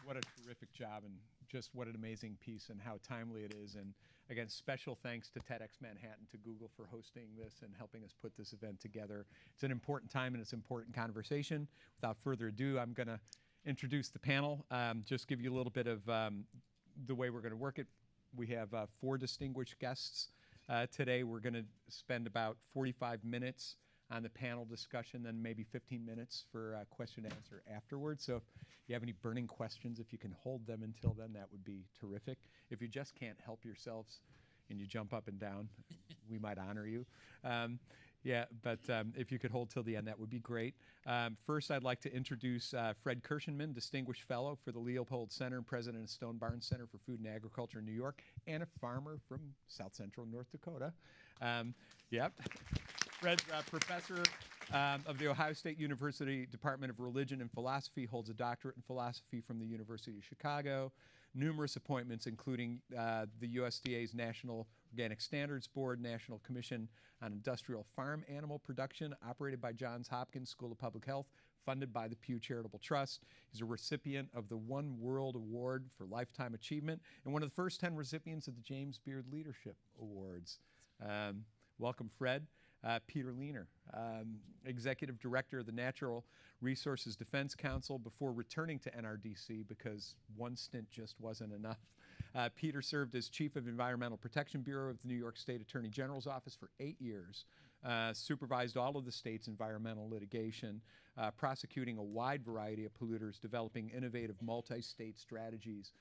what a terrific job, and just what an amazing piece, and how timely it is. And again, special thanks to TEDx Manhattan, to Google for hosting this and helping us put this event together. It's an important time and it's an important conversation. Without further ado, I'm going to introduce the panel. Just give you a little bit of the way we're going to work it. We have 4 distinguished guests today. We're going to spend about 45 minutes on the panel discussion, then maybe 15 minutes for question and answer afterwards. So if you have any burning questions, if you can hold them until then, that would be terrific. If you just can't help yourselves and you jump up and down, we might honor you. But if you could hold till the end, that would be great. First, I'd like to introduce Fred Kirschenmann, Distinguished Fellow for the Leopold Center and President of Stone Barns Center for Food and Agriculture in New York, and a farmer from South Central North Dakota. Fred's professor of the Ohio State University Department of Religion and Philosophy, holds a doctorate in philosophy from the University of Chicago, numerous appointments including the USDA's National Organic Standards Board, National Commission on Industrial Farm Animal Production, operated by Johns Hopkins School of Public Health, funded by the Pew Charitable Trust. He's a recipient of the One World Award for Lifetime Achievement, and one of the first 10 recipients of the James Beard Leadership Awards. Welcome, Fred. Peter Lehner, Executive Director of the Natural Resources Defense Council, before returning to NRDC because one stint just wasn't enough. Peter served as Chief of Environmental Protection Bureau of the New York State Attorney General's Office for 8 years, supervised all of the state's environmental litigation, prosecuting a wide variety of polluters, developing innovative multi-state strategies,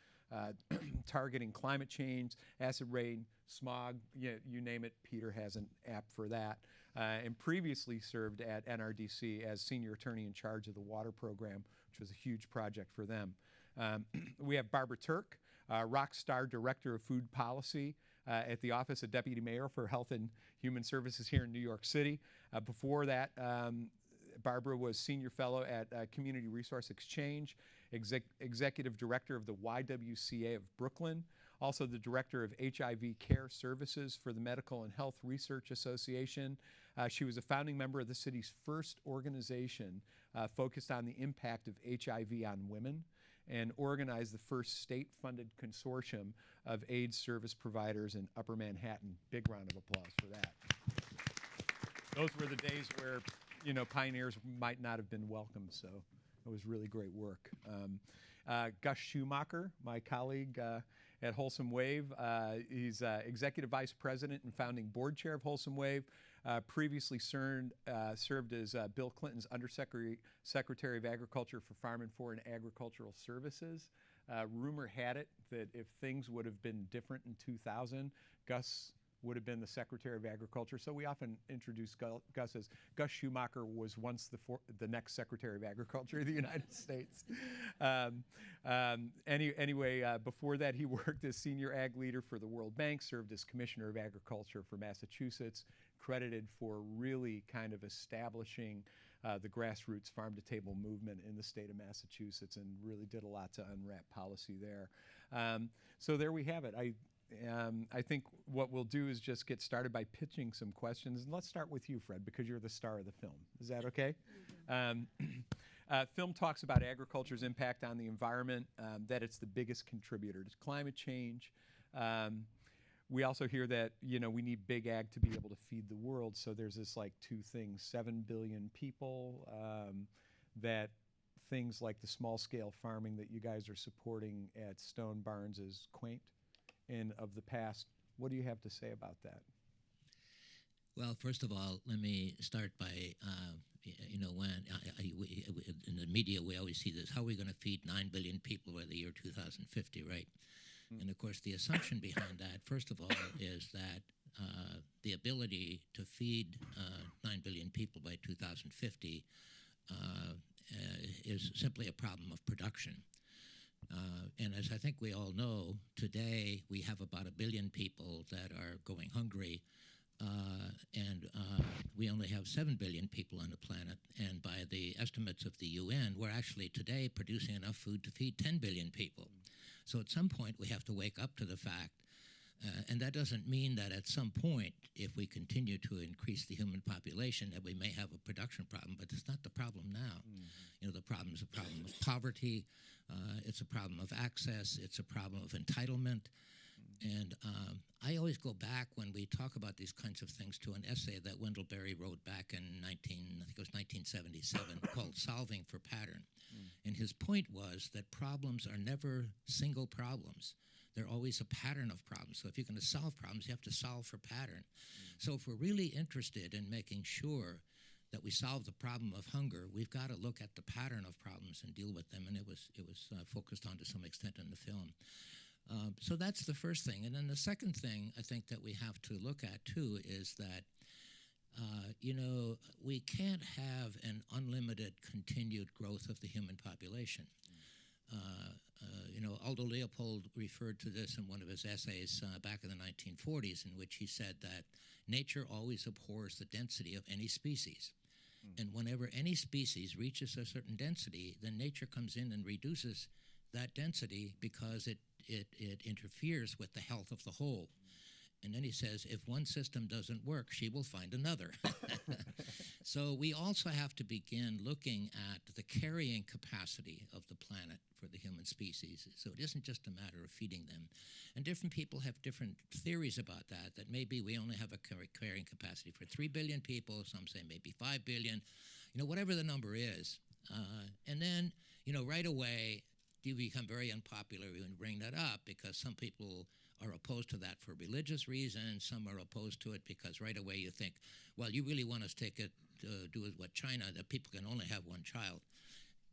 targeting climate change, acid rain, smog, you name it, Peter has an app for that, and previously served at NRDC as senior attorney in charge of the water program, which was a huge project for them. We have Barbara Turk, rock star director of food policy at the Office of Deputy Mayor for Health and Human Services here in New York City. Before that, Barbara was senior fellow at Community Resource Exchange, executive director of the YWCA of Brooklyn, also the director of HIV Care Services for the Medical and Health Research Association. She was a founding member of the city's first organization focused on the impact of HIV on women, and organized the first state-funded consortium of AIDS service providers in Upper Manhattan. Big round of applause for that. Those were the days where pioneers might not have been welcome, so it was really great work. Gus Schumacher, my colleague at Wholesome Wave, he's Executive Vice President and founding board chair of Wholesome Wave, previously served as Bill Clinton's Undersecretary of Agriculture for Farm and Foreign Agricultural Services. Rumor had it that if things would have been different in 2000, Gus would have been the Secretary of Agriculture. So we often introduce Gus as Gus Schumacher was once the next Secretary of Agriculture of the United States. Anyway, before that, he worked as senior ag leader for the World Bank, served as Commissioner of Agriculture for Massachusetts, credited for really kind of establishing the grassroots farm-to-table movement in the state of Massachusetts, and really did a lot to unwrap policy there. So there we have it. I think what we'll do is just get started by pitching some questions. And let's start with you, Fred, because you're the star of the film. Is that okay? Film talks about agriculture's impact on the environment, that it's the biggest contributor to climate change. We also hear that, we need big ag to be able to feed the world. So there's this two things, 7 billion people, that things like the small-scale farming that you guys are supporting at Stone Barns is quaint and of the past. What do you have to say about that? Well, first of all, let me start by, when in the media we always see this, how are we going to feed 9 billion people by the year 2050, right? And of course, the assumption behind that, first of all, is that the ability to feed 9 billion people by 2050 is simply a problem of production. And as I think we all know, today we have about 1 billion people that are going hungry, and we only have 7 billion people on the planet. And by the estimates of the UN, we're actually today producing enough food to feed 10 billion people. So at some point we have to wake up to the fact And that doesn't mean that at some point, if we continue to increase the human population, that we may have a production problem, but it's not the problem now. The problem is a problem of poverty, it's a problem of access, it's a problem of entitlement. And I always go back when we talk about these kinds of things to an essay that Wendell Berry wrote back in 1977 called Solving for Pattern. And his point was that problems are never single problems. They're always a pattern of problems. So if you're going to solve problems, you have to solve for pattern. So if we're really interested in making sure that we solve the problem of hunger, we've got to look at the pattern of problems and deal with them. And it was focused on to some extent in the film. So that's the first thing. And then the second thing I think that we have to look at, too, is that, we can't have an unlimited continued growth of the human population. Aldo Leopold referred to this in one of his essays back in the 1940s, in which he said that nature always abhors the density of any species. And whenever any species reaches a certain density, then nature comes in and reduces that density because it interferes with the health of the whole. And then he says, if one system doesn't work, she will find another. So we also have to begin looking at the carrying capacity of the planet for the human species. So it isn't just a matter of feeding them. And different people have different theories about that maybe we only have a carrying capacity for 3 billion people. Some say maybe 5 billion, whatever the number is. And then, right away, you become very unpopular when you bring that up because some people are opposed to that for religious reasons. Some are opposed to it because right away you think, well, you really want us to do it what China, that people can only have one child.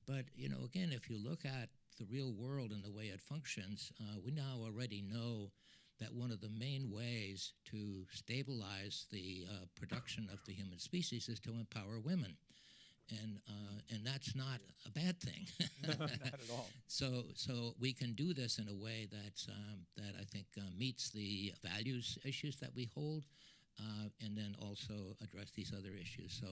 But, again, if you look at the real world and the way it functions, we now already know that one of the main ways to stabilize the production of the human species is to empower women. And that's not a bad thing. No, not at all. So we can do this in a way that I think meets the values issues that we hold, and then also address these other issues.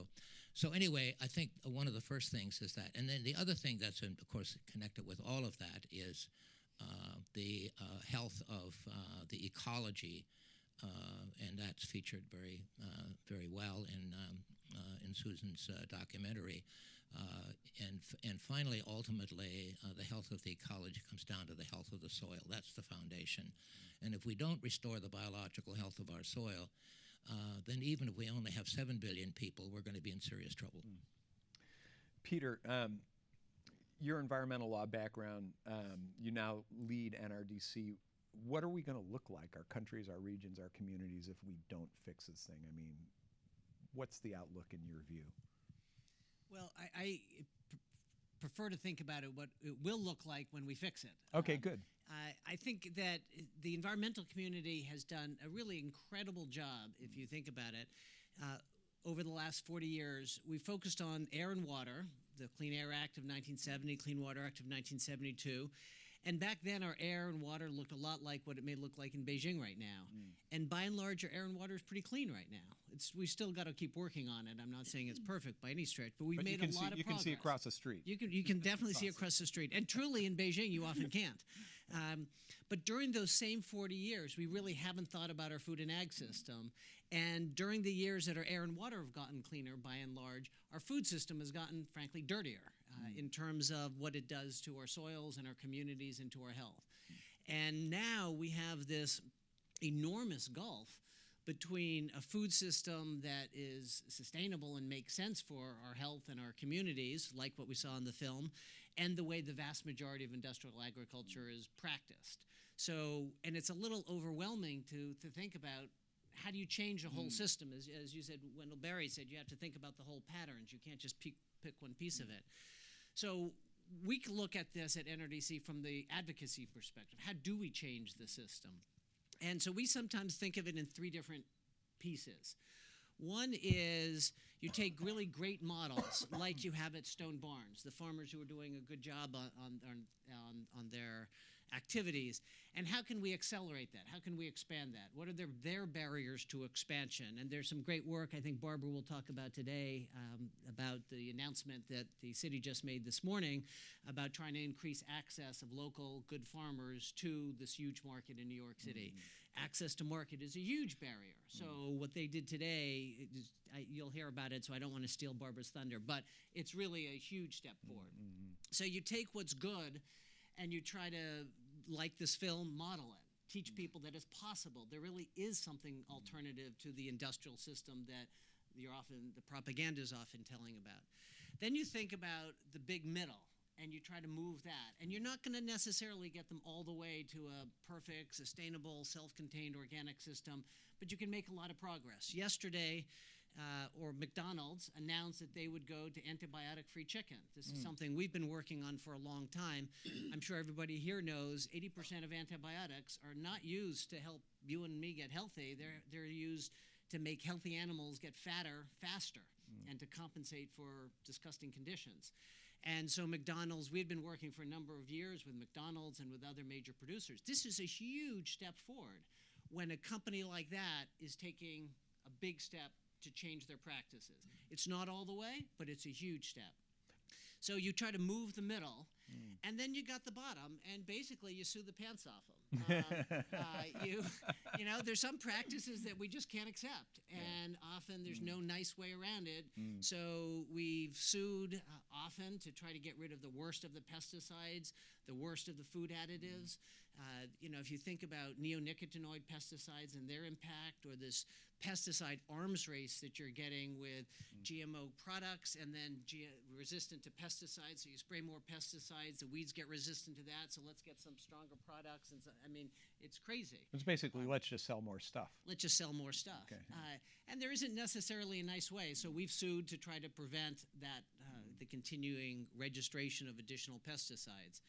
So anyway, I think one of the first things is that, and then the other thing that's of course connected with all of that is the health of the ecology, and that's featured very well in Susan's documentary. And finally, ultimately, the health of the ecology comes down to the health of the soil. That's the foundation. And if we don't restore the biological health of our soil, then even if we only have 7 billion people, we're going to be in serious trouble. Peter, your environmental law background, you now lead NRDC. What are we going to look like, our countries, our regions, our communities, if we don't fix this thing? I mean, what's the outlook in your view? Well, I prefer to think about what it will look like when we fix it. Okay, good. I think that the environmental community has done a really incredible job, if you think about it. Over the last 40 years, we focused on air and water, the Clean Air Act of 1970, Clean Water Act of 1972. And back then, our air and water looked a lot like what it may look like in Beijing right now. And by and large, our air and water is pretty clean right now. We still got to keep working on it. I'm not saying it's perfect by any stretch, but we've made a lot of progress. You can see across the street. You can definitely see across the street. And truly, in Beijing, you often can't. But during those same 40 years, we really haven't thought about our food and ag system. And during the years that our air and water have gotten cleaner, by and large, our food system has gotten, frankly, dirtier in terms of what it does to our soils and our communities and to our health. And now we have this enormous gulf between a food system that is sustainable and makes sense for our health and our communities, like what we saw in the film, and the way the vast majority of industrial agriculture is practiced. So, and it's a little overwhelming to think about how do you change a whole system. As you said, Wendell Berry said, you have to think about the whole patterns. You can't just pick one piece of it. So we can look at this at NRDC from the advocacy perspective. How do we change the system? And so we sometimes think of it in 3 different pieces. One is you take really great models like you have at Stone Barns, the farmers who are doing a good job on their activities, and how can we accelerate that? How can we expand that? What are their barriers to expansion? And there's some great work I think Barbara will talk about today about the announcement that the city just made this morning about trying to increase access of local good farmers to this huge market in New York City. Access to market is a huge barrier. So what they did today, you'll hear about it, so I don't want to steal Barbara's thunder, but it's really a huge step forward. So you take what's good and you try to, like this film, model it. Teach people that it's possible. There really is something alternative to the industrial system that the propaganda is often telling about. Then you think about the big middle, and you try to move that. And you're not going to necessarily get them all the way to a perfect, sustainable, self-contained organic system, but you can make a lot of progress. Yesterday, McDonald's announced that they would go to antibiotic-free chicken. This is something we've been working on for a long time. I'm sure everybody here knows 80% of antibiotics are not used to help you and me get healthy. They're used to make healthy animals get fatter faster and to compensate for disgusting conditions. And so McDonald's, we've been working for a number of years with McDonald's and with other major producers. This is a huge step forward when a company like that is taking a big step to change their practices. It's not all the way, but it's a huge step. So you try to move the middle, and then you got the bottom, and basically you sue the pants off them. You know, there's some practices that we just can't accept, and often there's no nice way around it. So we've sued often to try to get rid of the worst of the pesticides, the worst of the food additives. You know, if you think about neonicotinoid pesticides and their impact, or this pesticide arms race that you're getting with GMO products and then resistant to pesticides, so you spray more pesticides, the weeds get resistant to that, so let's get some stronger products. And so, I mean, it's crazy. It's basically let's just sell more stuff. Let's just sell more stuff. Okay. And there isn't necessarily a nice way, so we've sued to try to prevent that, the continuing registration of additional pesticides.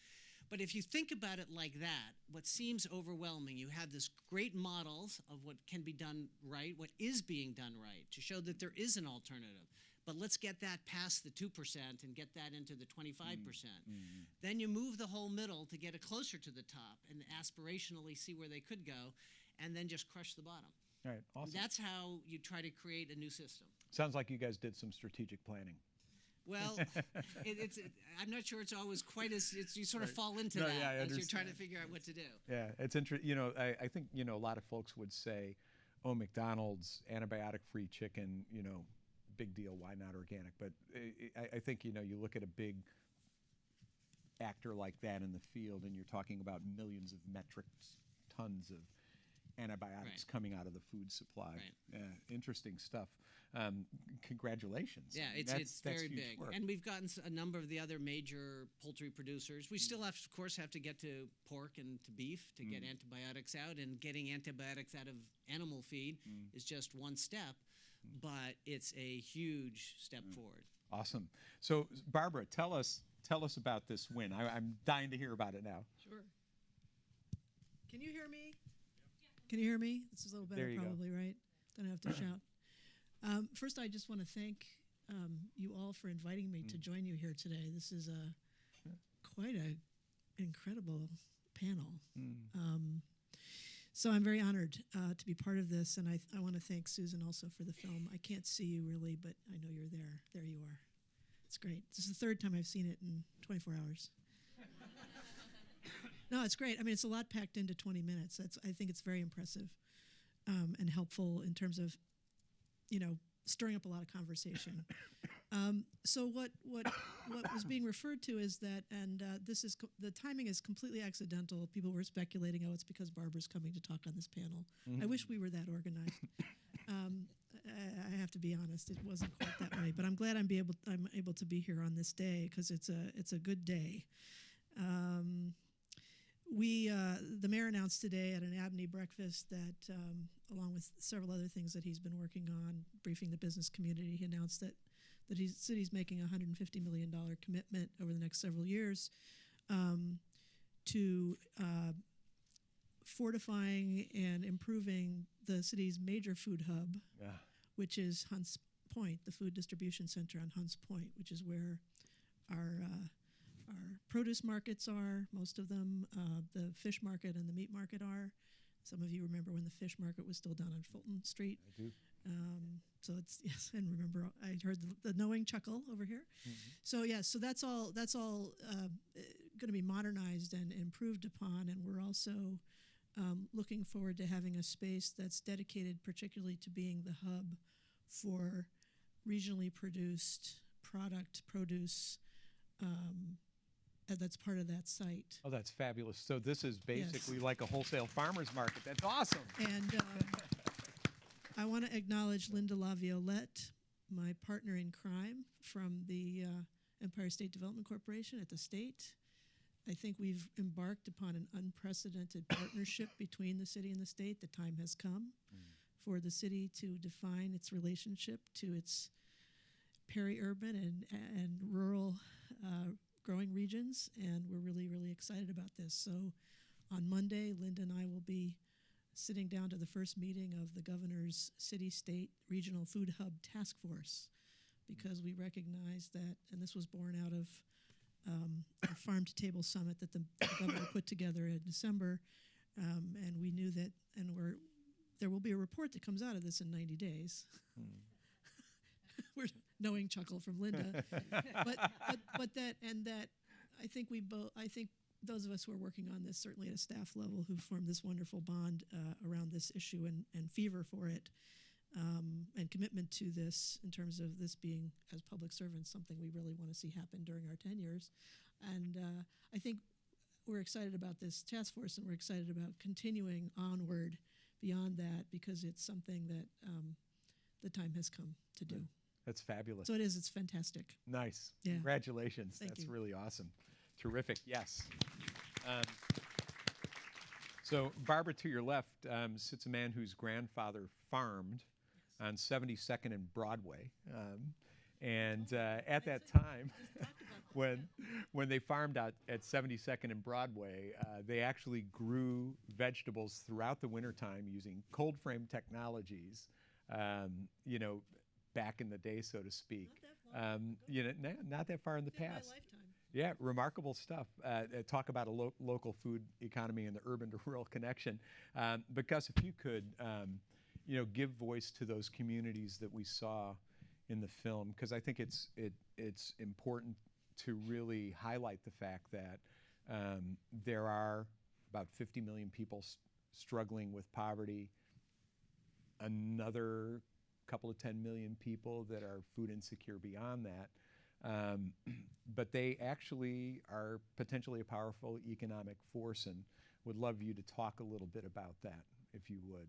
But if you think about it like that, what seems overwhelming, you have this great models of what can be done right, what is being done right, to show that there is an alternative. But let's get that past the 2% and get that into the 25%. Then you move the whole middle to get it closer to the top and aspirationally see where they could go, and then just crush the bottom. All right, awesome. And that's how you try to create a new system. Sounds like you guys did some strategic planning. Well, I'm not sure it's always quite as, you sort of fall into that as you're trying to figure out what to do. Yeah, it's interesting. You know, I think, you know, a lot of folks would say, oh, McDonald's, antibiotic-free chicken, you know, big deal, why not organic? But I think, you know, you look at a big actor like that in the field and you're talking about millions of metric tons of antibiotics coming out of the food supply. Interesting stuff. Congratulations. Yeah, it's very big. Work. And we've gotten a number of the other major poultry producers. We still have, of course, have to get to pork and to beef to get antibiotics out, and getting antibiotics out of animal feed is just one step, but it's a huge step forward. Awesome. So, Barbara, tell us about this win. I'm dying to hear about it now. Sure. Can you hear me? Can you hear me? This is a little better, probably, right? Don't have to shout. First, I just want to thank you all for inviting me to join you here today. This is quite an incredible panel. So I'm very honored to be part of this, and I want to thank Susan also for the film. I can't see you really, but I know you're there. There you are. It's great. This is the third time I've seen it in 24 hours. No, it's great. I mean, it's a lot packed into 20 minutes. I think it's very impressive and helpful in terms of, you know, stirring up a lot of conversation. So what was being referred to is that, and this is the timing is completely accidental. People were speculating, oh, it's because Barbara's coming to talk on this panel. I wish we were that organized. I have to be honest, it wasn't quite that way. But I'm glad I'm able to be here on this day because it's a good day. The mayor announced today at an Abney breakfast that, along with several other things that he's been working on, briefing the business community, he announced that the city's making a $150 million commitment over the next several years to fortifying and improving the city's major food hub, which is Hunts Point, the food distribution center on Hunts Point, which is where our produce markets are, most of them. The fish market and the meat market are. Some of you remember when the fish market was still down on Fulton Street. I do. So it's, yes, and remember, I heard the knowing chuckle over here. So yes, so that's all going to be modernized and improved upon, and we're also looking forward to having a space that's dedicated particularly to being the hub for regionally produced produce that's part of that site. Oh, that's fabulous. So this is basically like a wholesale farmer's market. That's awesome. And I want to acknowledge Linda LaViolette, my partner in crime from the Empire State Development Corporation at the state. I think we've embarked upon an unprecedented partnership between the city and the state. The time has come for the city to define its relationship to its peri-urban and rural growing regions, and we're really, really excited about this. So on Monday, Linda and I will be sitting down to the first meeting of the governor's city-state regional food hub task force, because we recognize that, and this was born out of a farm-to-table summit that the governor put together in December, and we knew that, and there will be a report that comes out of this in 90 days. We're knowing chuckle from Linda, but that I think those of us who are working on this, certainly at a staff level, who formed this wonderful bond around this issue and fever for it, and commitment to this in terms of this being, as public servants, something we really want to see happen during our tenures. And I think we're excited about this task force, and we're excited about continuing onward beyond that, because it's something that the time has come to do. That's fabulous. So it is. It's fantastic. Nice. Yeah. Congratulations. Thank That's you. really awesome. Terrific. Yes. So Barbara, to your left, sits a man whose grandfather farmed on 72nd and Broadway. And at that time, when they farmed out at 72nd and Broadway, they actually grew vegetables throughout the wintertime using cold frame technologies, back in the day, so to speak. Not that far in the past. My lifetime. Yeah, remarkable stuff. Talk about a local food economy and the urban to rural connection. But Gus, if you could, give voice to those communities that we saw in the film, because I think it's important to really highlight the fact that there are about 50 million people struggling with poverty, another couple of 10 million people that are food insecure beyond that. But they actually are potentially a powerful economic force, and would love you to talk a little bit about that, if you would.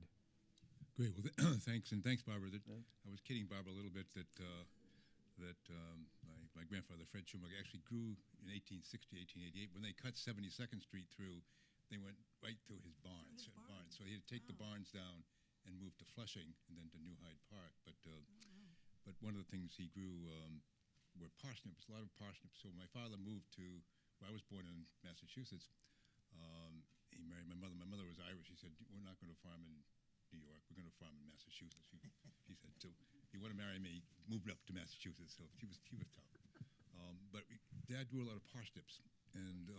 Great. Well, thanks, and thanks, Barbara. I was kidding Barbara a little bit that my grandfather, Fred Kirschenmann, actually grew in 1860, 1888. When they cut 72nd Street through, they went right through his barns. So he had to take the barns down and move to Flushing and then to New Hyde Park. But one of the things he grew were parsnips, a lot of parsnips. So my father moved to, I was born in Massachusetts. He married my mother. My mother was Irish. He said, we're not going to farm in New York. We're going to farm in Massachusetts. He said, so if you want to marry me, moved up to Massachusetts. So he was tough. But Dad grew a lot of parsnips. And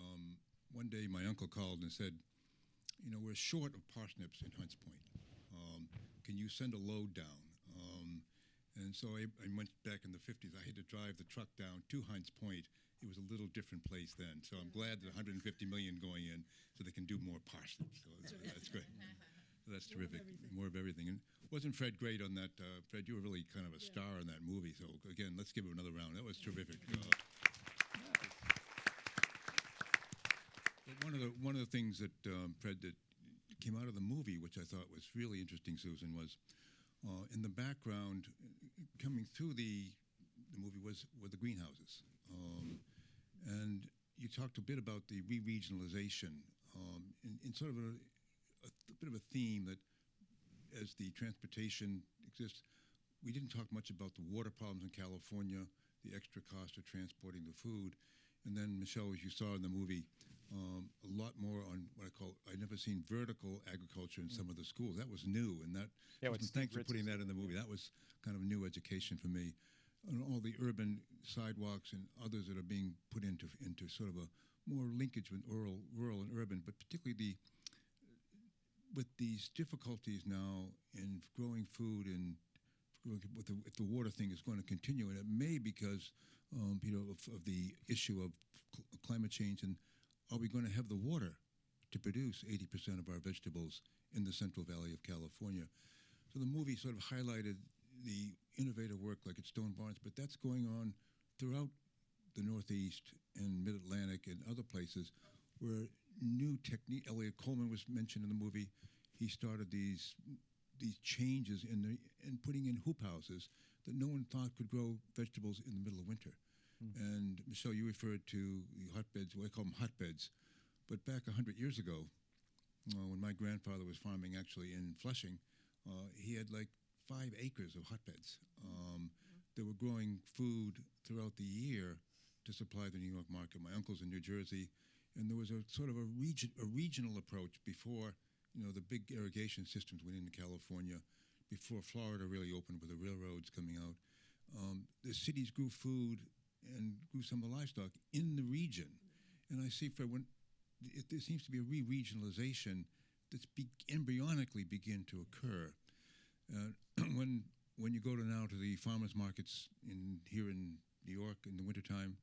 one day my uncle called and said, we're short of parsnips in Hunts Point. Can you send a load down? And so I went back in the 50s. I had to drive the truck down to Hunts Point. It was a little different place then. So I'm glad that 150 million going in so they can do more parsnips. So that's great. That's terrific. More of everything. And wasn't Fred great on that? Fred, you were really kind of a star in that movie. So again, let's give him another round. That was terrific. One of the things that Fred, that came out of the movie, which I thought was really interesting, Susan, was in the background, coming through the movie were the greenhouses. And you talked a bit about the re-regionalization in sort of a bit of a theme that as the transportation exists, we didn't talk much about the water problems in California, the extra cost of transporting the food. And then, Michelle, as you saw in the movie, a lot more on what I call, I'd never seen vertical agriculture in some of the schools. That was new, and that, thanks for putting that in the movie. That was kind of new education for me. on all the urban sidewalks and others that are being put into sort of a more linkage with rural and urban, but particularly with these difficulties now in growing food and if the water thing is going to continue, and it may because of the issue of climate change, and are we going to have the water to produce 80% of our vegetables in the Central Valley of California? So the movie sort of highlighted the innovative work like at Stone Barns, but that's going on throughout the Northeast and Mid-Atlantic and other places where new technique. Elliot Coleman was mentioned in the movie. He started these changes in putting in hoop houses that no one thought could grow vegetables in the middle of winter. And Michelle, you referred to the hotbeds. Well, I call them hotbeds. But back 100 years ago, when my grandfather was farming actually in Flushing, he had like 5 acres of hotbeds. They were growing food throughout the year to supply the New York market. My uncle's in New Jersey, and there was a sort of a regional approach before the big irrigation systems went into California, before Florida really opened with the railroads coming out. The cities grew food and grew some of the livestock in the region. And I see, Fred, there seems to be a re-regionalization that's embryonically begin to occur. When you go now to the farmers markets here in New York in the wintertime,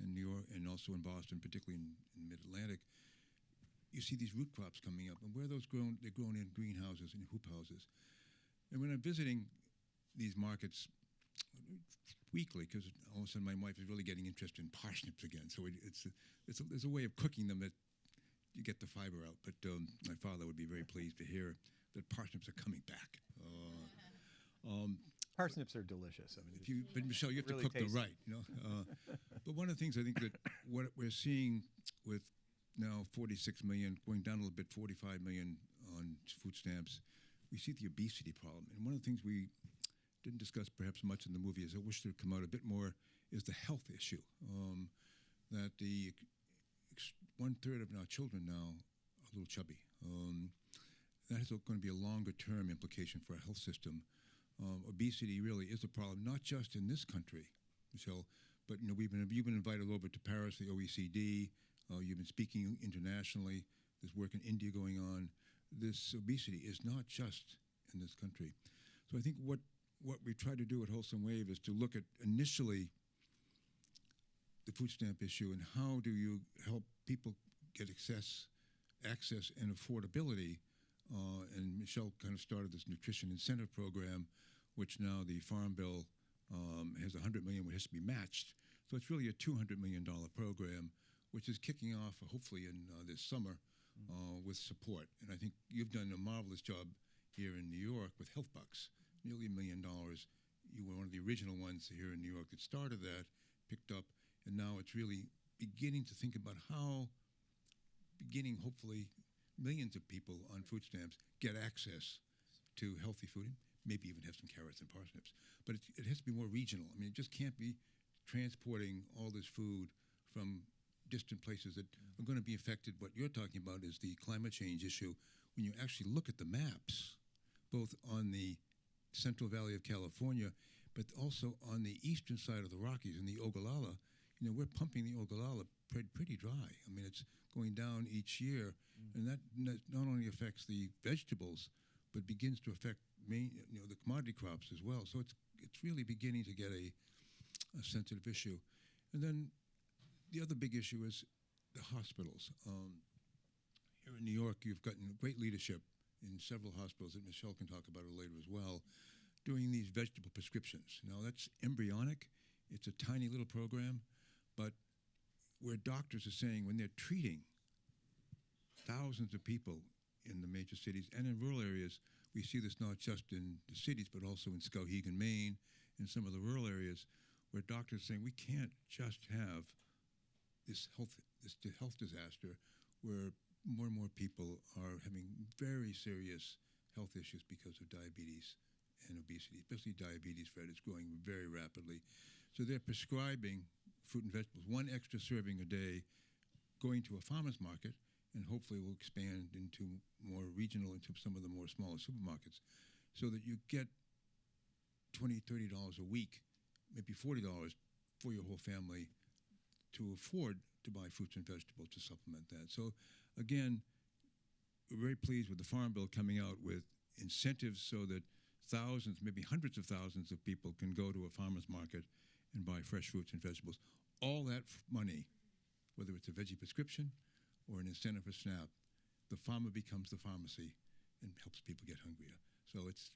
in New York and also in Boston, particularly in Mid-Atlantic, you see these root crops coming up. And where those grown, they're grown in greenhouses and hoop houses. And when I'm visiting these markets weekly, because all of a sudden my wife is really getting interested in parsnips again. So there's a way of cooking them that you get the fiber out. But my father would be very pleased to hear that parsnips are coming back. Parsnips are delicious. I mean, but Michelle, you have really to cook them tasty. right. But one of the things I think that what we're seeing with now 46 million, going down a little bit, 45 million on food stamps, we see the obesity problem. And one of the things we didn't discuss perhaps much in the movie, is I wish to come out a bit more, is the health issue. That the 1/3 of our children now are a little chubby. That is going to be a longer term implication for our health system. Obesity really is a problem, not just in this country, Michelle, but you've been invited over to Paris, the OECD. You've been speaking internationally. There's work in India going on. This obesity is not just in this country. So I think what we try to do at Wholesome Wave is to look at initially the food stamp issue and how do you help people get access and affordability. And Michelle kind of started this nutrition incentive program, which now the Farm Bill has $100 million, which has to be matched. So it's really a $200 million program, which is kicking off hopefully in this summer with support. And I think you've done a marvelous job here in New York with Health Bucks, nearly $1 million. You were one of the original ones here in New York that started that, picked up, and now it's really beginning to think about how, hopefully, millions of people on food stamps get access to healthy food, maybe even have some carrots and parsnips. But it has to be more regional. I mean, it just can't be transporting all this food from distant places that are going to be affected. What you're talking about is the climate change issue. When you actually look at the maps, both on the Central Valley of California, but also on the eastern side of the Rockies in the Ogallala, we're pumping the Ogallala pretty dry. I mean, it's going down each year, and that not only affects the vegetables, but begins to affect the commodity crops as well. So it's really beginning to get a sensitive issue. And then the other big issue is the hospitals. Here in New York, you've gotten great leadership in several hospitals that Michelle can talk about it later as well, doing these vegetable prescriptions. Now, that's embryonic. It's a tiny little program, but where doctors are saying when they're treating thousands of people in the major cities and in rural areas, we see this not just in the cities, but also in Skowhegan, Maine, and some of the rural areas, where doctors are saying we can't just have this health disaster where more and more people are having very serious health issues because of diabetes and obesity, especially diabetes, Fred, is growing very rapidly. So they're prescribing fruit and vegetables, 1 extra serving a day, going to a farmer's market, and hopefully will expand into more regional, into some of the more smaller supermarkets, so that you get $20, $30 a week maybe $40 for your whole family to afford to buy fruits and vegetables to supplement that. So again, we're very pleased with the Farm Bill coming out with incentives so that thousands, maybe hundreds of thousands of people can go to a farmer's market and buy fresh fruits and vegetables. All that money, whether it's a veggie prescription or an incentive for SNAP, the farmer becomes the pharmacy and helps people get hungrier. So it's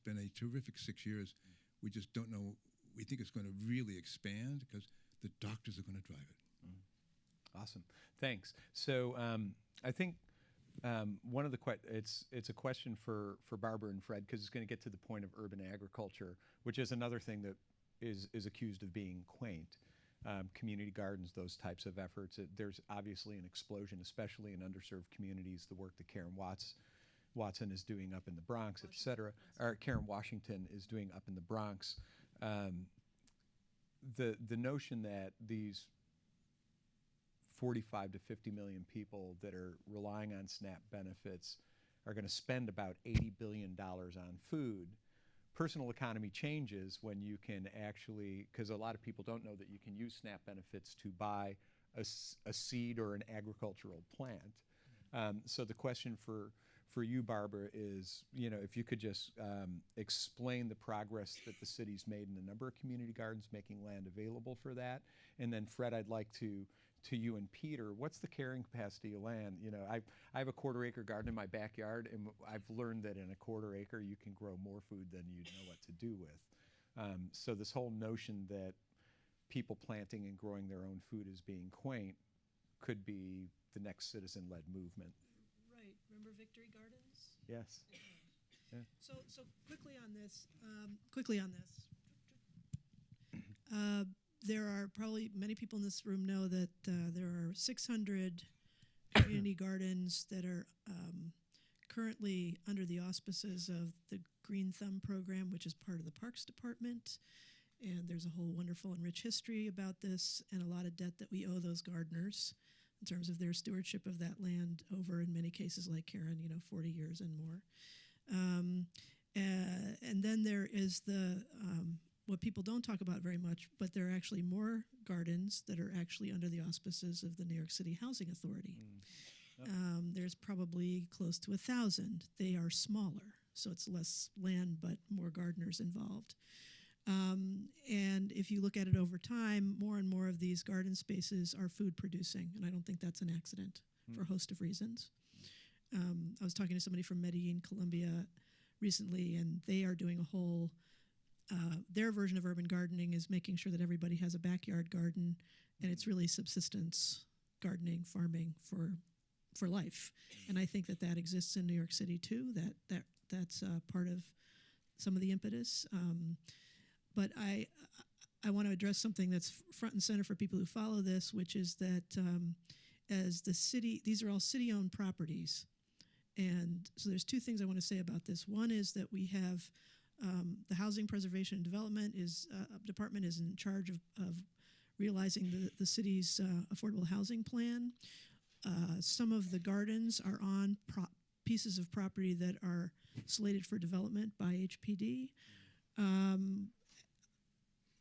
been a terrific 6 years. We just don't know. We think it's going to really expand because the doctors are going to drive it. Awesome, thanks. So I think one of the it's a question for Barbara and Fred, because it's going to get to the point of urban agriculture, which is another thing that is accused of being quaint. Community gardens, those types of efforts. There's obviously an explosion, especially in underserved communities. The work that Karen Watson is doing up in the Bronx, et cetera, or Karen Washington is doing up in the Bronx. The notion that these 45 to 50 million people that are relying on SNAP benefits are going to spend about $80 billion on food. Personal economy changes when you can actually, because a lot of people don't know that you can use SNAP benefits to buy a seed or an agricultural plant. So the question for you, Barbara, is, if you could just explain the progress that the city's made in a number of community gardens, making land available for that. And then Fred, I'd like to you and Peter, what's the carrying capacity of land? I have a quarter-acre garden in my backyard, and I've learned that in a quarter acre you can grow more food than you know what to do with. So this whole notion that people planting and growing their own food is being quaint could be the next citizen-led movement. Right. Remember Victory Gardens? Yes. Yeah. So quickly on this. There are probably many people in this room know that there are 600 community gardens that are currently under the auspices of the Green Thumb program, which is part of the Parks Department. And there's a whole wonderful and rich history about this, and a lot of debt that we owe those gardeners in terms of their stewardship of that land over, in many cases like Karen, 40 years and more. And then there is the what people don't talk about very much, but there are actually more gardens that are actually under the auspices of the New York City Housing Authority. There's probably close to 1,000. They are smaller, so it's less land, but more gardeners involved. And if you look at it over time, more and more of these garden spaces are food producing, and I don't think that's an accident for a host of reasons. I was talking to somebody from Medellin, Colombia recently, and they are doing a whole their version of urban gardening is making sure that everybody has a backyard garden, and it's really subsistence gardening, farming for life. And I think that exists in New York City too. That's part of some of the impetus. But I want to address something that's front and center for people who follow this, which is that as the city, these are all city-owned properties. And so there's two things I want to say about this. One is that we have the Housing Preservation and Development Department is in charge of realizing the city's affordable housing plan. Some of the gardens are on pieces of property that are slated for development by HPD.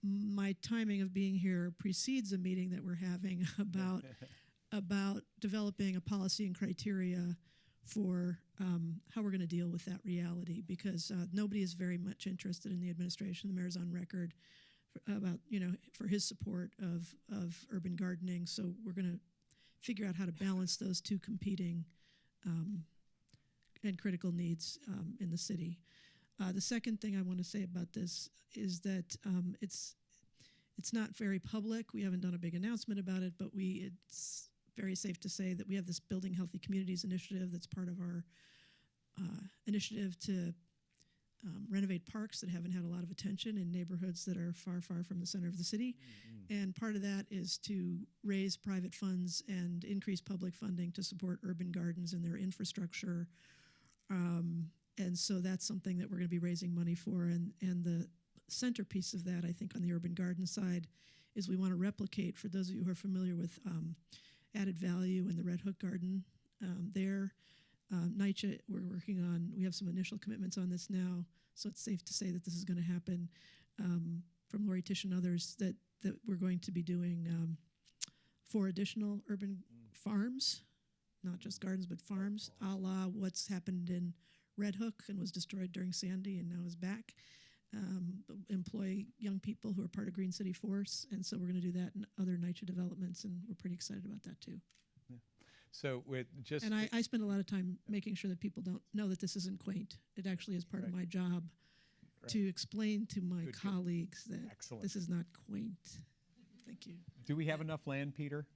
My timing of being here precedes a meeting that we're having about developing a policy and criteria for how we're going to deal with that reality, because nobody is very much interested in the administration. The mayor's on record for his support of urban gardening. So we're going to figure out how to balance those two competing and critical needs in the city. The second thing I want to say about this is that it's not very public. We haven't done a big announcement about it, but it's very safe to say that we have this Building Healthy Communities initiative that's part of our initiative to renovate parks that haven't had a lot of attention in neighborhoods that are far, far from the center of the city. Mm-hmm. And part of that is to raise private funds and increase public funding to support urban gardens and their infrastructure. And so that's something that we're going to be raising money for. And the centerpiece of that, I think, on the urban garden side is we want to replicate, for those of you who are familiar with added value and the Red Hook Garden there. NYCHA, we have some initial commitments on this now, so it's safe to say that this is going to happen. from Lori Tish and others that we're going to be doing 4 additional urban farms, not just gardens, but farms, a la what's happened in Red Hook and was destroyed during Sandy and now is back. Employ young people who are part of Green City Force, and so we're going to do that in other NYCHA developments, and we're pretty excited about that too. So with just And I spend a lot of time making sure that people don't know that this isn't quaint. It actually is part of my job to explain to my colleagues that this is not quaint. Thank you. do we have enough land, Peter?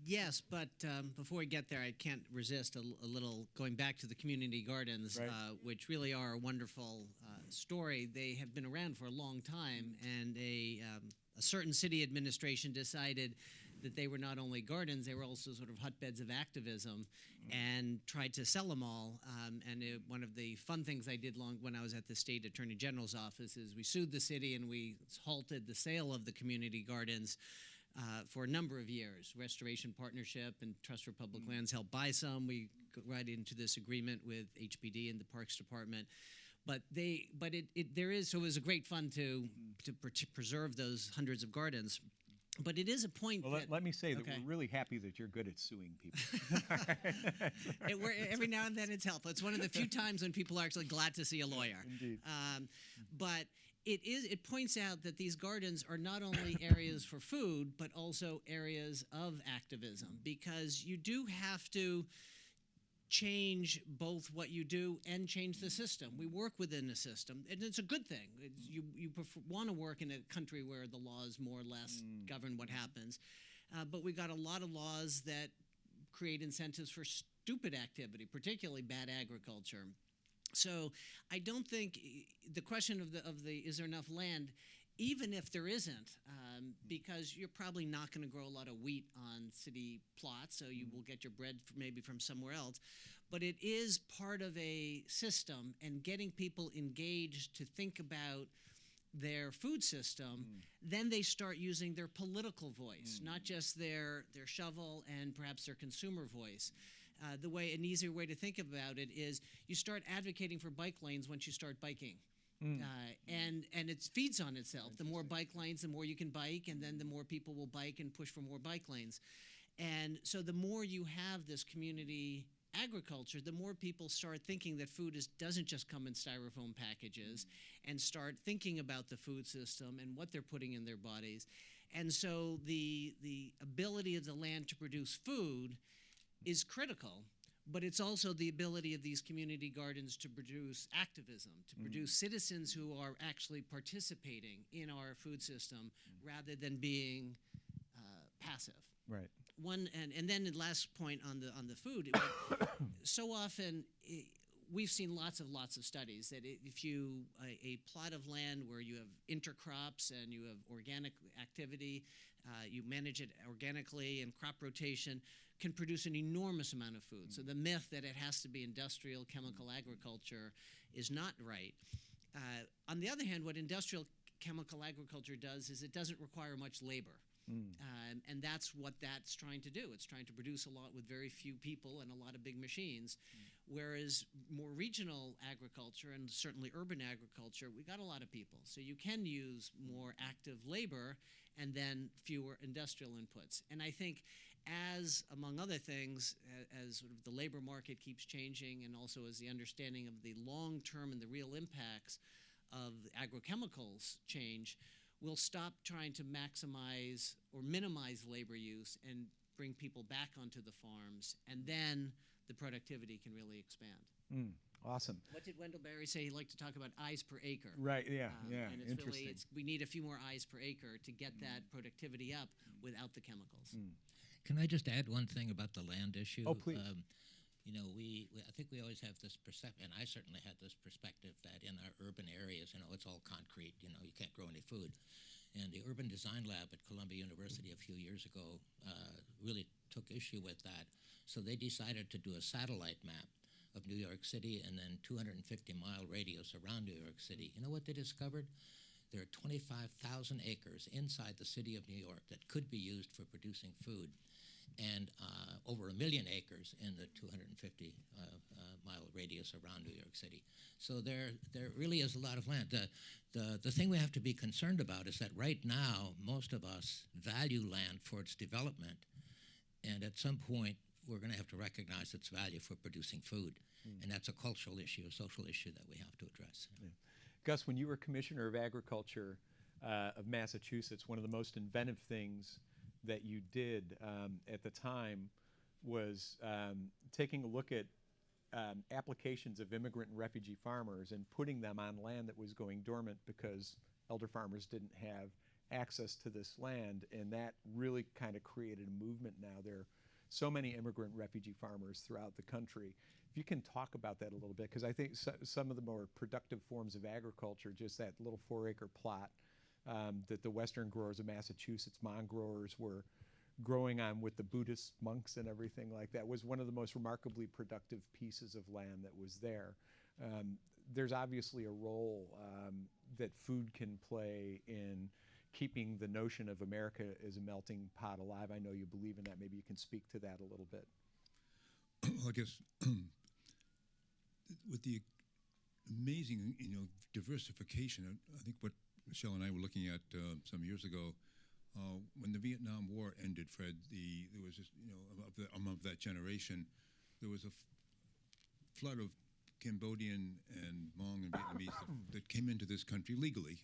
Yes, but before we get there, I can't resist a little going back to the community gardens, which really are a wonderful story. They have been around for a long time, and a certain city administration decided that they were not only gardens, they were also sort of hotbeds of activism, and tried to sell them all. One of the fun things I did when I was at the State Attorney General's office is we sued the city and we halted the sale of the community gardens for a number of years. Restoration Partnership and Trust for Public Lands helped buy some. We got right into this agreement with HPD and the Parks Department. So it was a great fun to preserve those hundreds of gardens. But it is a point. Well, let me say that we're really happy that you're good at suing people. Every now and then it's helpful. It's one of the few times when people are actually glad to see a lawyer. Indeed. But it points out that these gardens are not only areas for food, but also areas of activism, because you do have to change both what you do and change the system. We work within a system, and it's a good thing. You want to work in a country where the laws more or less govern what happens. But we got a lot of laws that create incentives for stupid activity, particularly bad agriculture. So I don't think the question of the is there enough land, even if there isn't, because you're probably not going to grow a lot of wheat on city plots, so you will get your bread maybe from somewhere else. But it is part of a system, and getting people engaged to think about their food system, then they start using their political voice, not just their shovel and perhaps their consumer voice. An easier way to think about it is you start advocating for bike lanes once you start biking. And it feeds on itself. The more bike lanes, the more you can bike, and then the more people will bike and push for more bike lanes. And so the more you have this community agriculture, the more people start thinking that food doesn't just come in styrofoam packages, and start thinking about the food system and what they're putting in their bodies. And so the ability of the land to produce food is critical. But it's also the ability of these community gardens to produce activism, to produce citizens who are actually participating in our food system rather than being passive. Right. And then the last point on the food. So often we've seen lots of studies that if you a plot of land where you have intercrops and you have organic activity, you manage it organically, and crop rotation can produce an enormous amount of food. So the myth that it has to be industrial chemical agriculture is not right. On the other hand, what industrial chemical agriculture does is it doesn't require much labor. And that's what that's trying to do. It's trying to produce a lot with very few people and a lot of big machines. Whereas more regional agriculture, and certainly urban agriculture, we got a lot of people. So you can use more active labor and then fewer industrial inputs. And I think as, among other things, as sort of the labor market keeps changing, and also as the understanding of the long-term and the real impacts of agrochemicals change, we'll stop trying to maximize or minimize labor use and bring people back onto the farms, and then the productivity can really expand. Awesome. What did Wendell Berry say? He liked to talk about eyes per acre. Right, yeah, And it's interesting. really, we need a few more eyes per acre to get that productivity up without the chemicals. Can I just add one thing about the land issue? Oh, please. I think we always have this perception, and I certainly had this perspective, that in our urban areas, it's all concrete, you can't grow any food. And the Urban Design Lab at Columbia University a few years ago really took issue with that. So they decided to do a satellite map of New York City and then 250-mile radius around New York City. You know what they discovered? There are 25,000 acres inside the city of New York that could be used for producing food. and over 1 million acres in the 250 mile radius around New York City. So there really is a lot of land. The thing we have to be concerned about is that right now, most of us value land for its development, and at some point, we're going to have to recognize its value for producing food. And that's a cultural issue, a social issue that we have to address. Yeah. Gus, when you were Commissioner of Agriculture of Massachusetts, one of the most inventive things that you did at the time was taking a look at applications of immigrant and refugee farmers and putting them on land that was going dormant because elder farmers didn't have access to this land, and that really kind of created a movement now. There are so many immigrant refugee farmers throughout the country. If you can talk about that a little bit, because I think some of the more productive forms of agriculture, just that little 4-acre plot that the Western growers of Massachusetts, Hmong growers, were growing on with the Buddhist monks and everything like that, was one of the most remarkably productive pieces of land that was there. There's obviously a role that food can play in keeping the notion of America as a melting pot alive. I know you believe in that. Maybe you can speak to that a little bit. I guess with the amazing, diversification, I think what Michel and I were looking at some years ago, when the Vietnam War ended, Fred, there was just, of that generation, there was a flood of Cambodian and Hmong and Vietnamese that came into this country legally,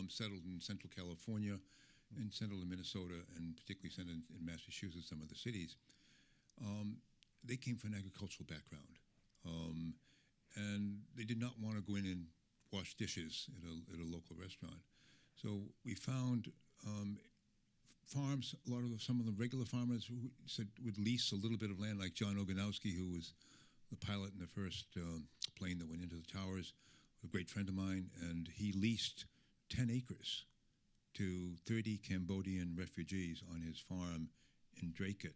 settled in Central California and settled in Minnesota, and particularly settled in Massachusetts, some of the cities. They came from an agricultural background, and they did not want to go in and wash dishes at a local restaurant. So we found farms, some of the regular farmers who said would lease a little bit of land, like John Oganowski, who was the pilot in the first plane that went into the towers, a great friend of mine, and he leased 10 acres to 30 Cambodian refugees on his farm in Dracut.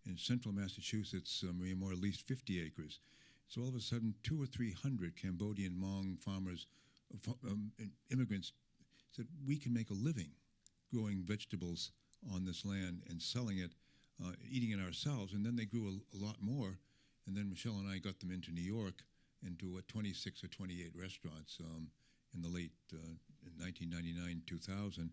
In central Massachusetts, Maria Moore leased 50 acres. So all of a sudden, 200 or 300 Cambodian Hmong farmers, immigrants, said, we can make a living growing vegetables on this land and selling it, eating it ourselves. And then they grew a lot more. And then Michel and I got them into New York, into 26 or 28 restaurants in the late 1999, 2000.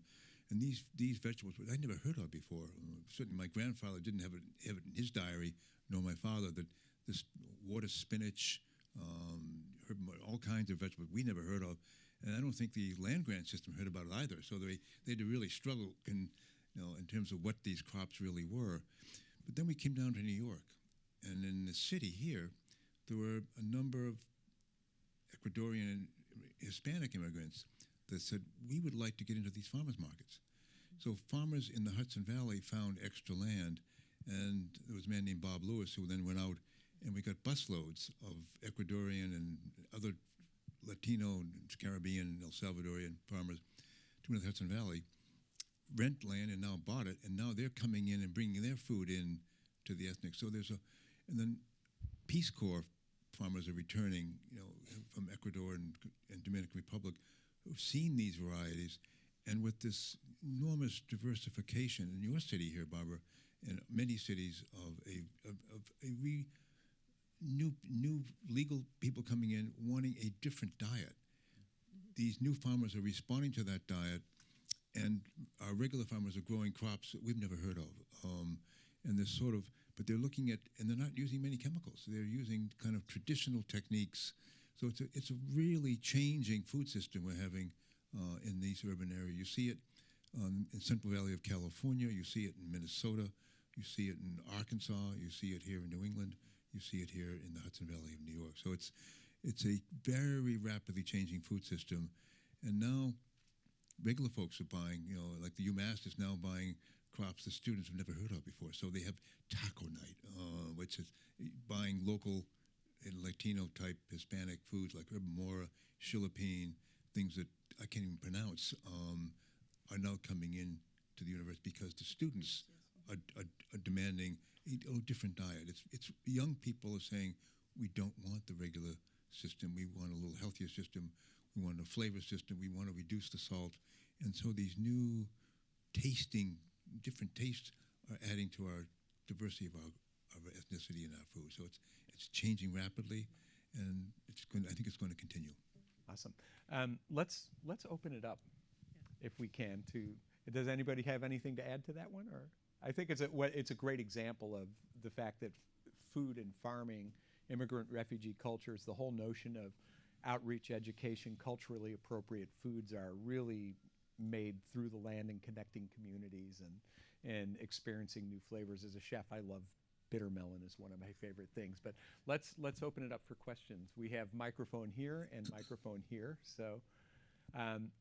And these vegetables, I never heard of before. Certainly my grandfather didn't have it in his diary, nor my father, that this water spinach, all kinds of vegetables we never heard of. And I don't think the land grant system heard about it either. So they had to really struggle in terms of what these crops really were. But then we came down to New York. And in the city here, there were a number of Ecuadorian and Hispanic immigrants that said, we would like to get into these farmers markets. So farmers in the Hudson Valley found extra land, and there was a man named Bob Lewis who then went out, and we got busloads of Ecuadorian and other Latino, Caribbean, El Salvadorian farmers to the Hudson Valley, rent land and now bought it, and now they're coming in and bringing their food in to the ethnic. So and then Peace Corps farmers are returning, from Ecuador and Dominican Republic, who've seen these varieties, and with this enormous diversification in your city here, Barbara, and many cities of new legal people coming in wanting a different diet. These new farmers are responding to that diet, and our regular farmers are growing crops that we've never heard of. And this but they're looking at, and they're not using many chemicals. They're using kind of traditional techniques. So it's a really changing food system we're having in these urban areas. You see it in Central Valley of California. You see it in Minnesota. You see it in Arkansas. You see it here in New England. You see it here in the Hudson Valley of New York. So it's a very rapidly changing food system. And now regular folks are buying, like the UMass is now buying crops that students have never heard of before. So they have taco night, which is buying local and Latino-type Hispanic foods like herb mora, chilipine, things that I can't even pronounce, are now coming in to the university because the students are demanding a different diet. It's young people are saying, we don't want the regular system. We want a little healthier system. We want a flavor system. We want to reduce the salt. And so these new different tastes are adding to our diversity of our ethnicity in our food. So it's changing rapidly, and I think it's going to continue. Awesome. Let's open it up, if we can. Does anybody have anything to add to that one? Or I think it's a great example of the fact that food and farming, immigrant refugee cultures, the whole notion of outreach, education, culturally appropriate foods are really made through the land and connecting communities and experiencing new flavors. As a chef, I love bitter melon is one of my favorite things. But let's open it up for questions. We have microphone here and microphone here. So,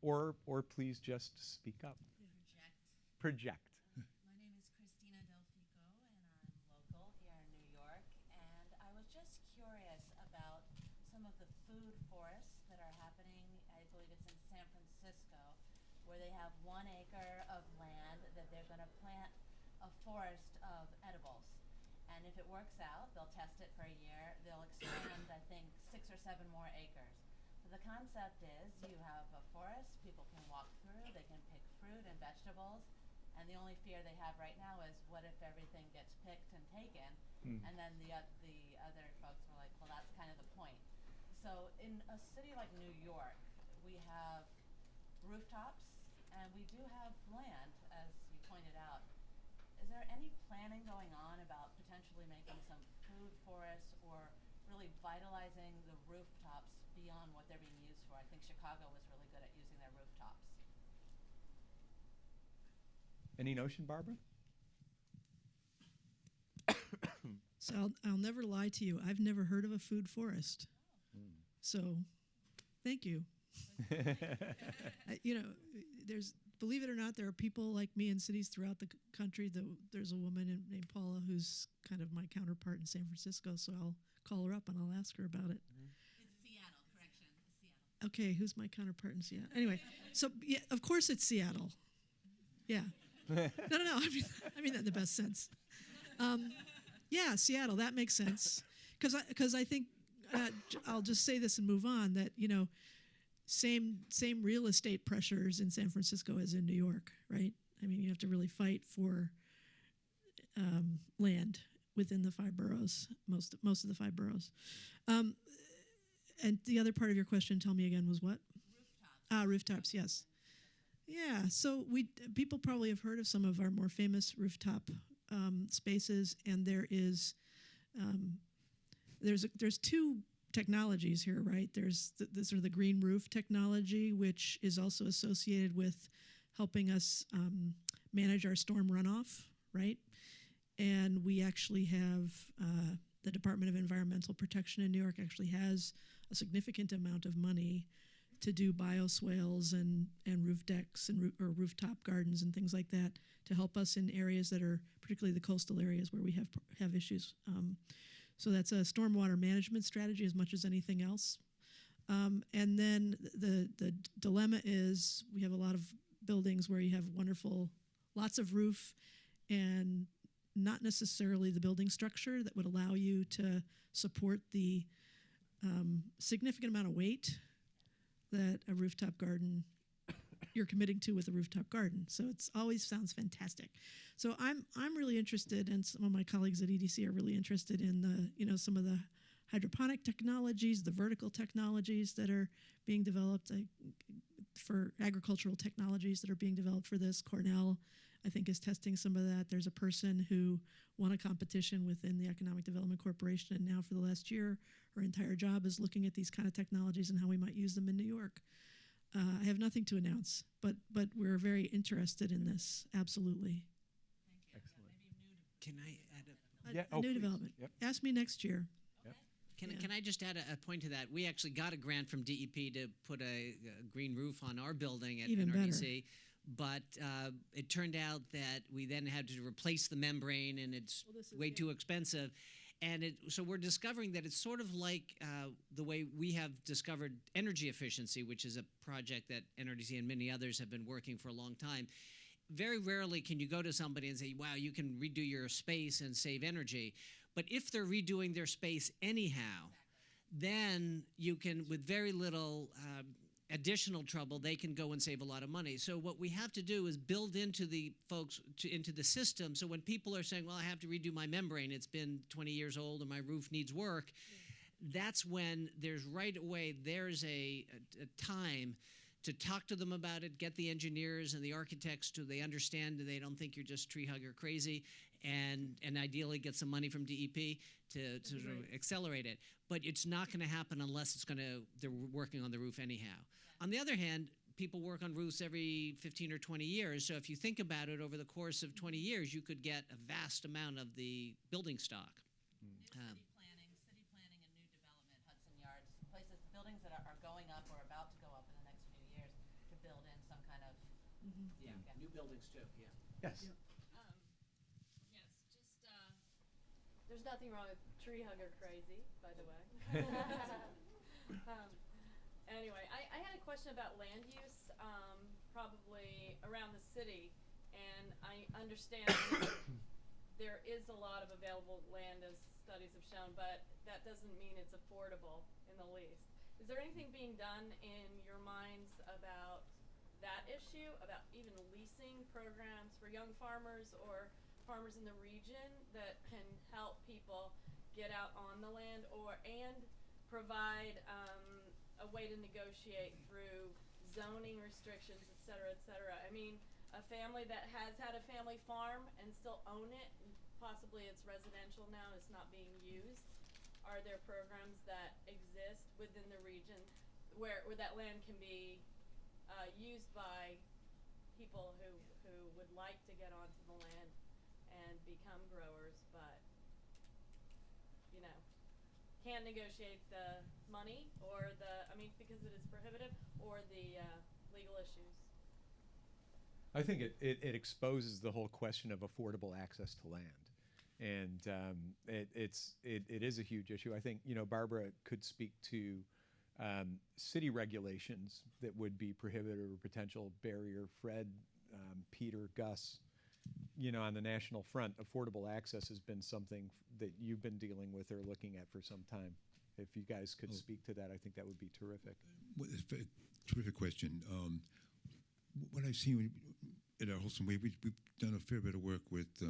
or please just speak up. Project. My name is Christina Delfico, and I'm local here in New York. And I was just curious about some of the food forests that are happening. I believe it's in San Francisco, where they have 1 acre of land that they're going to plant a forest of edibles. And if it works out, they'll test it for a year. They'll expand, I think, 6 or 7 more acres. So the concept is you have a forest, people can walk through, they can pick fruit and vegetables. And the only fear they have right now is what if everything gets picked and taken? And then the other folks were like, well, that's kind of the point. So in a city like New York, we have rooftops and we do have land, as you pointed out. Is there any planning going on about potentially making some food forests or really vitalizing the rooftops beyond what they're being used for? I think Chicago was really good at using their rooftops. Any notion, Barbara? So I'll never lie to you. I've never heard of a food forest. So thank you. Believe it or not, there are people like me in cities throughout the country. There's a woman named Paula who's kind of my counterpart in San Francisco, so I'll call her up and I'll ask her about it. It's Seattle, correction. It's Seattle. Okay, who's my counterpart in Seattle? Anyway, so yeah, of course it's Seattle. Yeah. No. I mean that in the best sense. Yeah, Seattle. That makes sense. Because I think I'll just say this and move on. That same real estate pressures in San Francisco as in New York, right? I mean, you have to really fight for land within the 5 boroughs, most of the 5 boroughs. And the other part of your question, tell me again, was what? Rooftops. Rooftops. Yes. Yeah, so people probably have heard of some of our more famous rooftop spaces, and there's 2 technologies here, right? There's the sort of the green roof technology, which is also associated with helping us manage our storm runoff, right? And we actually have the Department of Environmental Protection in New York actually has a significant amount of money to do bioswales and roof decks and or rooftop gardens and things like that to help us in areas that are particularly the coastal areas where we have issues. So that's a stormwater management strategy as much as anything else. And then the dilemma is we have a lot of buildings where you have lots of roof and not necessarily the building structure that would allow you to support the significant amount of weight that a rooftop garden you're committing to with a rooftop garden. So it always sounds fantastic. So I'm really interested, and some of my colleagues at EDC are really interested in some of the hydroponic technologies, the vertical technologies that are being developed for agricultural technologies that are being developed for this. Cornell, I think, is testing some of that. There's a person who won a competition within the Economic Development Corporation, and now for the last year, her entire job is looking at these kind of technologies and how we might use them in New York. I have nothing to announce, but we're very interested in this, absolutely. Thank you. Excellent. Can I add A new please. development. Yep. Ask me next year. Can I just add a point to that? We actually got a grant from DEP to put a green roof on our building at Even NRDC, but it turned out that we then had to replace the membrane, and it's way too expensive. And so we're discovering that it's sort of like the way we have discovered energy efficiency, which is a project that NRDC and many others have been working for a long time. Very rarely can you go to somebody and say, wow, you can redo your space and save energy. But if they're redoing their space anyhow, then you can, with very little additional trouble, they can go and save a lot of money. So what we have to do is build into the folks, into the system, so when people are saying, well, I have to redo my membrane, it's been 20 years old and my roof needs work, that's when there's right away, there's a time to talk to them about it, get the engineers and the architects to they understand and they don't think you're just tree hugger crazy, and ideally get some money from DEP to sort of accelerate it. But it's not going to happen unless they're working on the roof anyhow. On the other hand, people work on roofs every 15 or 20 years. So if you think about it, over the course of 20 years, you could get a vast amount of the building stock. City planning and new development, Hudson Yards, places, buildings that are going up or about to go up in the next few years to build in some kind of. Yeah, new buildings too, yeah. Yes. Yes, there's nothing wrong with tree hugger crazy, by the way. Anyway, I had a question about land use, probably around the city, and I understand there is a lot of available land, as studies have shown, but that doesn't mean it's affordable in the least. Is there anything being done in your minds about that issue, about even leasing programs for young farmers or farmers in the region that can help people get out on the land, and provide a way to negotiate through zoning restrictions, et cetera, I mean, a family that has had a family farm and still own it, and possibly it's residential now, it's not being used. Are there programs that exist within the region where that land can be used by people who would like to get onto the land and become growers, but can't negotiate the money or because it is prohibitive, or the legal issues? I think it exposes the whole question of affordable access to land, and it is a huge issue. I think Barbara could speak to city regulations that would be prohibitive or potential barrier. Fred, Peter, Gus, on the national front, affordable access has been something that you've been dealing with or looking at for some time. If you guys could speak to that, I think that would be terrific. Well, it's a terrific question. What I've seen at our Wholesome Wave, we've done a fair bit of work with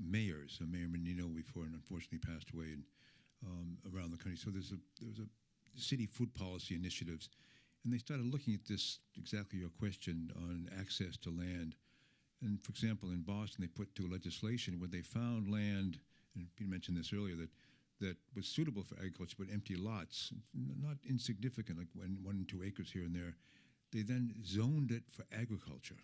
mayors. Mayor Menino before, and unfortunately passed away, around the country. So there was a city food policy initiatives, and they started looking at this, exactly your question, on access to land. And for example, in Boston, they put through legislation where they found land, and you mentioned this earlier, that was suitable for agriculture, but empty lots, not insignificant, like 1 and 2 acres here and there. They then zoned it for agriculture,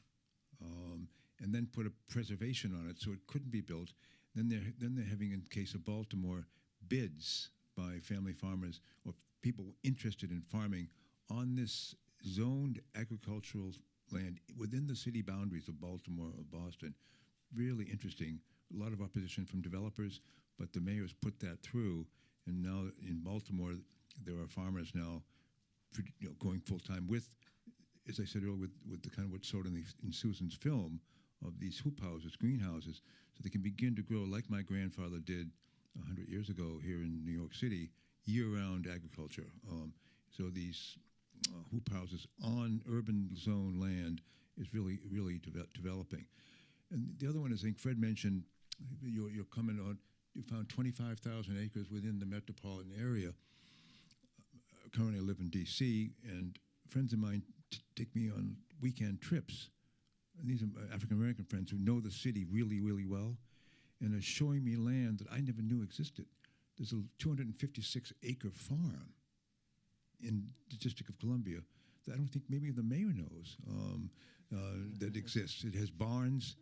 and then put a preservation on it so it couldn't be built. Then they're having, in the case of Baltimore, bids by family farmers or people interested in farming on this zoned agricultural land within the city boundaries of Baltimore or Boston. Really interesting. A lot of opposition from developers, but the mayors put that through, and now in Baltimore there are farmers now going full-time with, as I said earlier, with the kind of what's sold in Susan's film of these hoop houses, greenhouses, so they can begin to grow like my grandfather did 100 years ago here in New York City, year-round agriculture. So these hoop houses on urban zone land is really, really developing. And the other one is, I think Fred mentioned, your comment on, you found 25,000 acres within the metropolitan area. Currently I live in D.C., and friends of mine take me on weekend trips. And these are African-American friends who know the city really, really well, and are showing me land that I never knew existed. There's a 256-acre farm in the District of Columbia that I don't think maybe the mayor knows that exists. It has barns.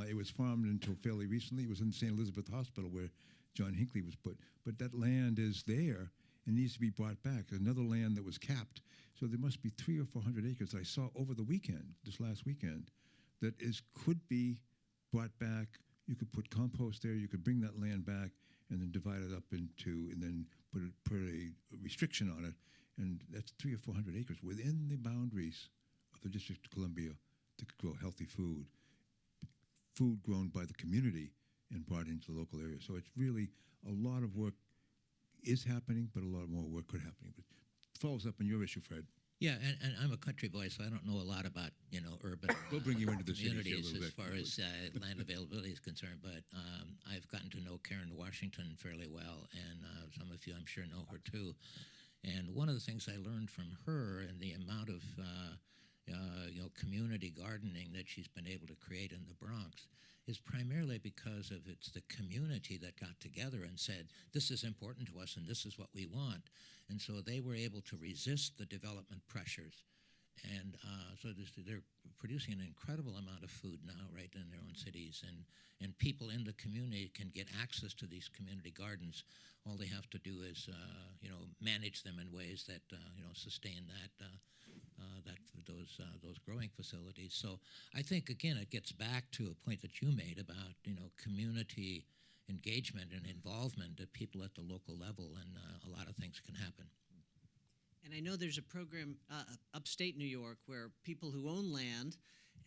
It was farmed until fairly recently. It was in St. Elizabeth Hospital where John Hinckley was put. But that land is there and needs to be brought back. Another land that was capped. So there must be 300 or 400 acres I saw over the weekend, this last weekend, that could be brought back. You could put compost there. You could bring that land back and then divide it up into, and then put a restriction on it. And that's 300 or 400 acres within the boundaries of the District of Columbia that could grow healthy food grown by the community and brought into the local area. So it's really a lot of work is happening, but a lot more work could happen. But it follows up on your issue, Fred. Yeah, and I'm a country boy, so I don't know a lot about urban We'll bring you into the city here a communities little as bit. far as land availability is concerned. But I've gotten to know Karen Washington fairly well, and some of you I'm sure know her too. And one of the things I learned from her and the amount of community gardening that she's been able to create in the Bronx is primarily because of it's the community that got together and said, this is important to us and this is what we want. And so they were able to resist the development pressures. And so they're producing an incredible amount of food now right in their own cities. And people in the community can get access to these community gardens. All they have to do is, manage them in ways that, sustain those growing facilities. So I think, again, it gets back to a point that you made about, community engagement and involvement of people at the local level, and a lot of things can happen. And I know there's a program upstate New York where people who own land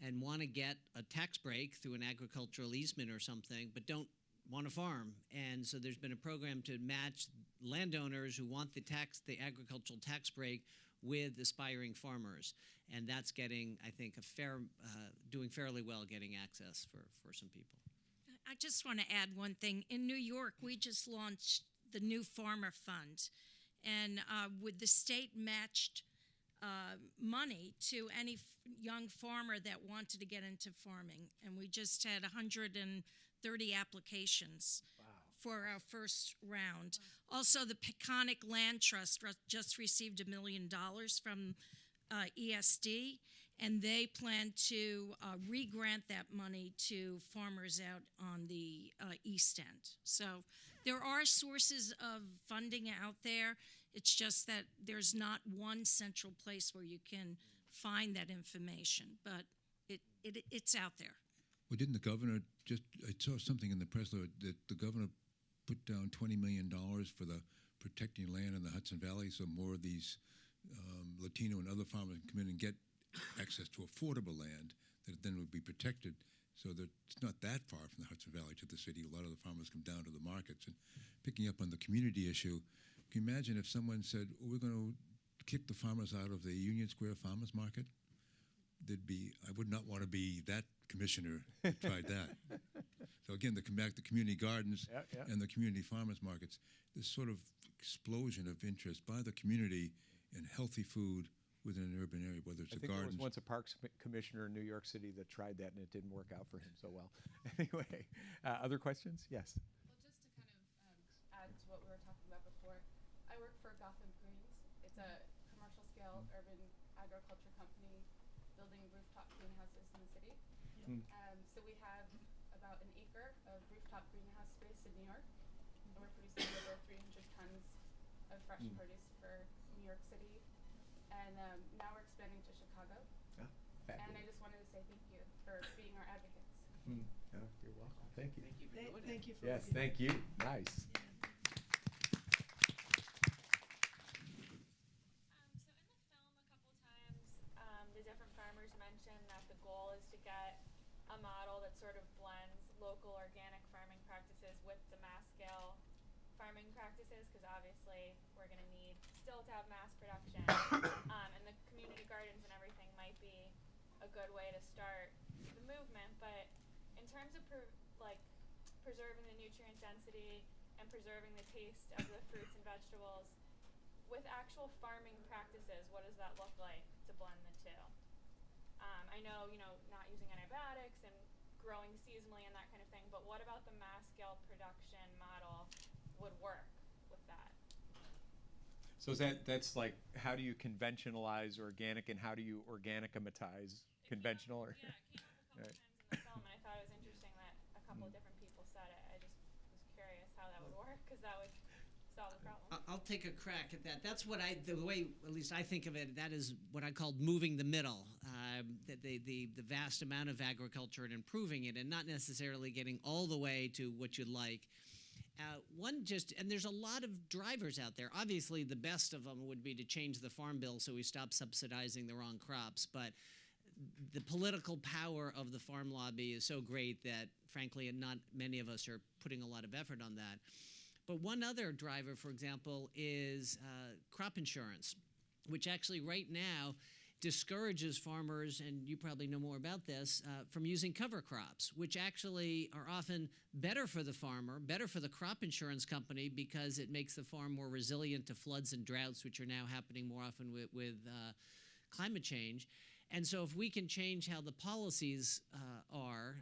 and want to get a tax break through an agricultural easement or something, but don't want to farm. And so there's been a program to match landowners who want the agricultural tax break with aspiring farmers. And that's getting, I think, doing fairly well getting access for some people. I just want to add one thing. In New York, we just launched the new Farmer Fund. And with the state matched money to any young farmer that wanted to get into farming. And we just had 130 applications for our first round. Also, the Peconic Land Trust just received $1 million from ESD, and they plan to re-grant that money to farmers out on the East End. So there are sources of funding out there. It's just that there's not one central place where you can find that information, but it's out there. Well, didn't the governor I saw something in the press that the governor put down $20 million for the protecting land in the Hudson Valley, so more of these Latino and other farmers can come in and get access to affordable land that then would be protected, so that it's not that far from the Hudson Valley to the city. A lot of the farmers come down to the markets. And picking up on the community issue, can you imagine if someone said, we're going to kick the farmers out of the Union Square Farmers Market? I would not want to be that commissioner who tried that. So again, to come back to community gardens and the community farmers markets, this sort of explosion of interest by the community in healthy food within an urban area, whether it's I a think garden. there was once a parks commissioner in New York City that tried that, and it didn't work out for him so well. Anyway, other questions? Yes. Well, just to kind of add to what we were talking about before, I work for Gotham Greens. It's a commercial scale urban agriculture company building rooftop greenhouses in the city. So we have about an acre of rooftop greenhouse space in New York, and we're producing over 300 tons of fresh produce for New York City. And now we're expanding to Chicago. And I just wanted to say thank you for being our advocates. Oh, you're welcome. Thank you. Thank you for Yes, what you thank you. Nice. So in the film a couple times, the different farmers mentioned that the goal is to get a model that sort of blends local organic farming practices with the mass scale farming practices, because obviously we're going to need still to have mass production. And the community gardens and everything might be a good way to start the movement. But in terms of preserving the nutrient density and preserving the taste of the fruits and vegetables, with actual farming practices, what does that look like to blend the two? I know, not using antibiotics and growing seasonally and that kind of thing, but what about the mass scale production model would work with that? So that's like, how do you conventionalize organic and how do you organicamatize conventional? Or Yeah, it came up a couple times in the film, and I thought it was interesting that a couple of different people said it. I just was curious how that would work, because that would solve the problem. I'll take a crack at that. That's what the way, at least I think of it, that is what I called moving the middle. The vast amount of agriculture and improving it, and not necessarily getting all the way to what you'd like. And there's a lot of drivers out there. Obviously, the best of them would be to change the farm bill so we stop subsidizing the wrong crops. But the political power of the farm lobby is so great that, frankly, not many of us are putting a lot of effort on that. But one other driver, for example, is crop insurance. which actually right now discourages farmers, and you probably know more about this, from using cover crops, which actually are often better for the farmer, better for the crop insurance company, because it makes the farm more resilient to floods and droughts, which are now happening more often with climate change. And so if we can change how the policies are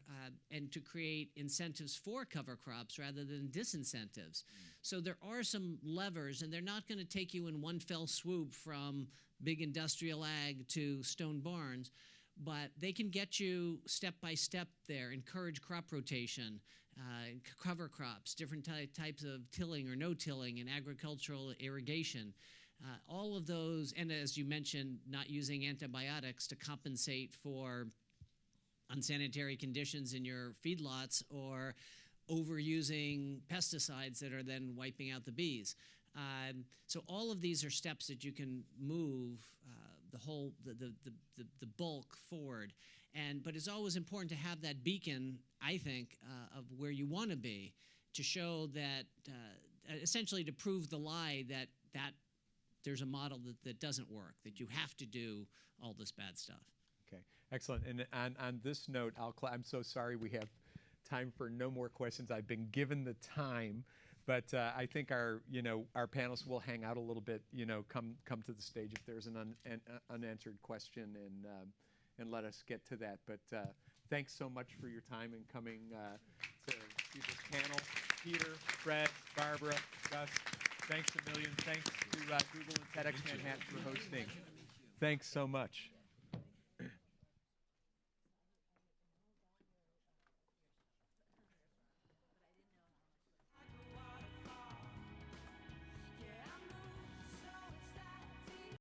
and to create incentives for cover crops rather than disincentives. So there are some levers, and they're not going to take you in one fell swoop from big industrial ag to stone barns, but they can get you step by step there, encourage crop rotation, cover crops, different types of tilling or no tilling, and agricultural irrigation. All of those, and as you mentioned, not using antibiotics to compensate for unsanitary conditions in your feedlots or overusing pesticides that are then wiping out the bees. So all of these are steps that you can move the bulk forward. But it's always important to have that beacon, I think, of where you want to be, to show that, essentially to prove the lie that there's a model that doesn't work, that you have to do all this bad stuff. Okay, excellent. And on this note, I'm so sorry we have time for no more questions. I've been given the time, but I think our panelists will hang out a little bit. Come to the stage if there's an unanswered question, and let us get to that. But thanks so much for your time and coming to see this panel. Peter, Fred, Barbara, Gus. Thanks a million. Thanks to Google and TEDx Manhattan for hosting. Thanks so much.